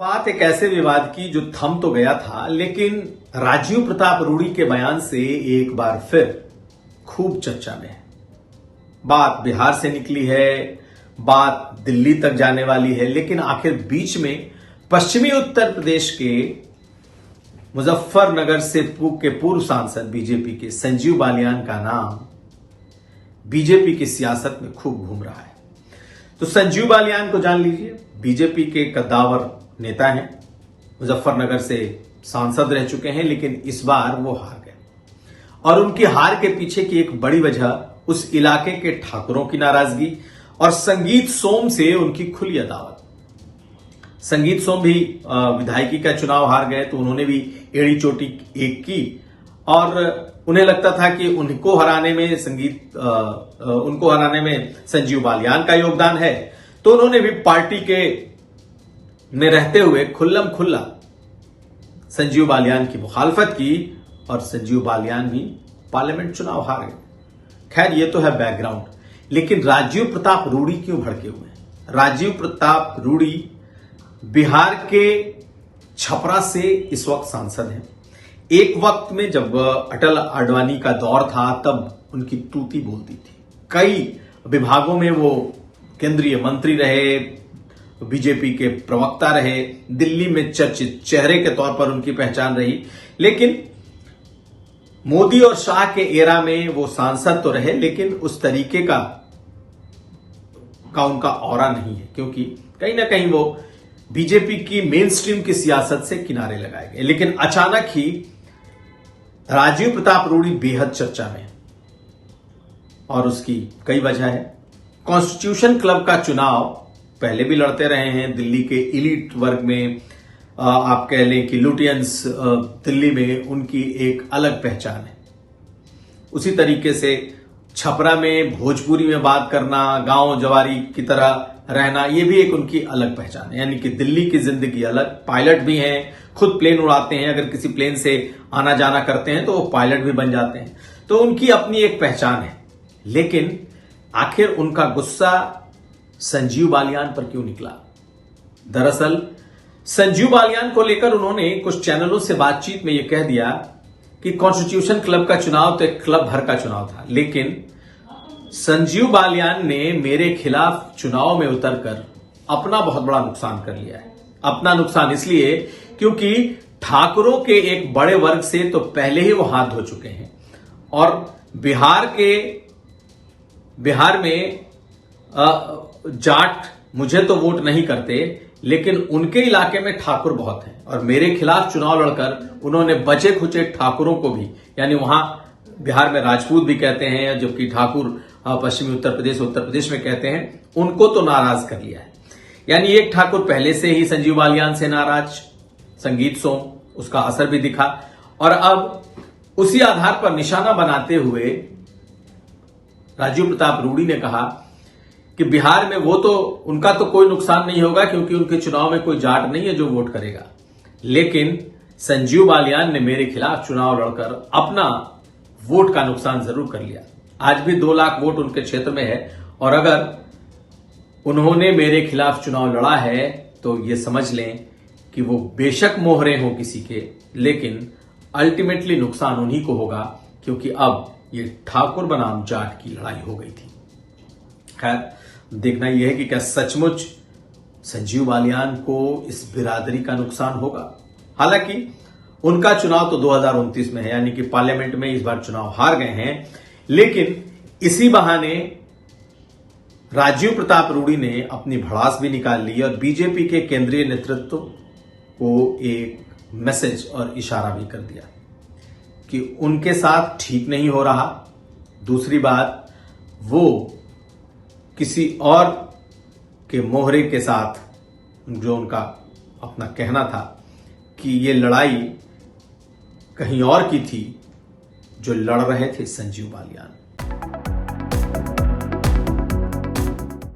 बात एक ऐसे विवाद की जो थम तो गया था, लेकिन राजीव प्रताप रूडी के बयान से एक बार फिर खूब चर्चा में है। बात बिहार से निकली है, बात दिल्ली तक जाने वाली है, लेकिन आखिर बीच में पश्चिमी उत्तर प्रदेश के मुजफ्फरनगर से के पूर्व सांसद बीजेपी के संजीव बालियान का नाम बीजेपी की सियासत में खूब घूम रहा है। तो संजीव बालियान को जान लीजिए, बीजेपी के कद्दावर नेता हैं, मुजफ्फरनगर से सांसद रह चुके हैं, लेकिन इस बार वो हार गए। और उनकी हार के पीछे की एक बड़ी वजह उस इलाके के ठाकुरों की नाराजगी और संगीत सोम से उनकी खुली अदावत। संगीत सोम भी विधायकी का चुनाव हार गए, तो उन्होंने भी एड़ी चोटी एक की और उन्हें लगता था कि उनको हराने में संजीव बालियान का योगदान है, तो उन्होंने भी पार्टी के में रहते हुए खुल्लम खुल्ला संजीव बालियान की मुखालफत की और संजीव बालियान भी पार्लियामेंट चुनाव हार गए। खैर, ये तो है बैकग्राउंड, लेकिन राजीव प्रताप रूडी क्यों भड़के हुए हैं? राजीव प्रताप रूडी बिहार के छपरा से इस वक्त सांसद हैं। एक वक्त में जब अटल आडवाणी का दौर था, तब उनकी तूती बोलती थी। कई विभागों में वो केंद्रीय मंत्री रहे, बीजेपी के प्रवक्ता रहे, दिल्ली में चर्चित चेहरे के तौर पर उनकी पहचान रही। लेकिन मोदी और शाह के एरा में वो सांसद तो रहे, लेकिन उस तरीके का उनका ऑरा नहीं है, क्योंकि कहीं ना कहीं वो बीजेपी की मेन स्ट्रीम की सियासत से किनारे लगाए गए। लेकिन अचानक ही राजीव प्रताप रूडी बेहद चर्चा में है और उसकी कई वजह है। कॉन्स्टिट्यूशन क्लब का चुनाव पहले भी लड़ते रहे हैं। दिल्ली के इलीट वर्ग में आप कह लें कि लुटियंस दिल्ली में उनकी एक अलग पहचान है। उसी तरीके से छपरा में भोजपुरी में बात करना, गांव जवारी की तरह रहना, ये भी एक उनकी अलग पहचान है। यानी कि दिल्ली की जिंदगी अलग, पायलट भी हैं, खुद प्लेन उड़ाते हैं, अगर किसी प्लेन से आना जाना करते हैं तो वो पायलट भी बन जाते हैं। तो उनकी अपनी एक पहचान है। लेकिन आखिर उनका गुस्सा संजीव बालियान पर क्यों निकला? दरअसल संजीव बालियान को लेकर उन्होंने कुछ चैनलों से बातचीत में यह कह दिया कि कॉन्स्टिट्यूशन क्लब का चुनाव तो एक क्लब भर का चुनाव था, लेकिन संजीव बालियान ने मेरे खिलाफ चुनाव में उतरकर अपना बहुत बड़ा नुकसान कर लिया है। अपना नुकसान इसलिए क्योंकि ठाकुरों के एक बड़े वर्ग से तो पहले ही वो हाथ धो चुके हैं और बिहार में जाट मुझे तो वोट नहीं करते, लेकिन उनके इलाके में ठाकुर बहुत हैं और मेरे खिलाफ चुनाव लड़कर उन्होंने बचे खुचे ठाकुरों को भी, यानी वहां बिहार में राजपूत भी कहते हैं, जबकि ठाकुर पश्चिमी उत्तर प्रदेश में कहते हैं, उनको तो नाराज कर लिया है। यानी एक ठाकुर पहले से ही संजीव बालियान से नाराज, संगीत सोम, उसका असर भी दिखा और अब उसी आधार पर निशाना बनाते हुए राजीव प्रताप रूडी ने कहा कि बिहार में उनका तो कोई नुकसान नहीं होगा, क्योंकि उनके चुनाव में कोई जाट नहीं है जो वोट करेगा। लेकिन संजीव बालियान ने मेरे खिलाफ चुनाव लड़कर अपना वोट का नुकसान जरूर कर लिया। आज भी 2 लाख वोट उनके क्षेत्र में है और अगर उन्होंने मेरे खिलाफ चुनाव लड़ा है तो ये समझ लें कि वो बेशक मोहरे हो किसी के, लेकिन अल्टीमेटली नुकसान उन्हीं को होगा, क्योंकि अब ये ठाकुर बनाम जाट की लड़ाई हो गई थी। खैर, देखना यह है कि क्या सचमुच संजीव बालियान को इस बिरादरी का नुकसान होगा। हालांकि उनका चुनाव तो 2029 में है, यानी कि पार्लियामेंट में इस बार चुनाव हार गए हैं, लेकिन इसी बहाने राजीव प्रताप रूडी ने अपनी भड़ास भी निकाल ली और बीजेपी के केंद्रीय नेतृत्व को एक मैसेज और इशारा भी कर दिया कि उनके साथ ठीक नहीं हो रहा। दूसरी बात, वो किसी और के मोहरे के साथ, जो उनका अपना कहना था कि ये लड़ाई कहीं और की थी, जो लड़ रहे थे संजीव बालियान।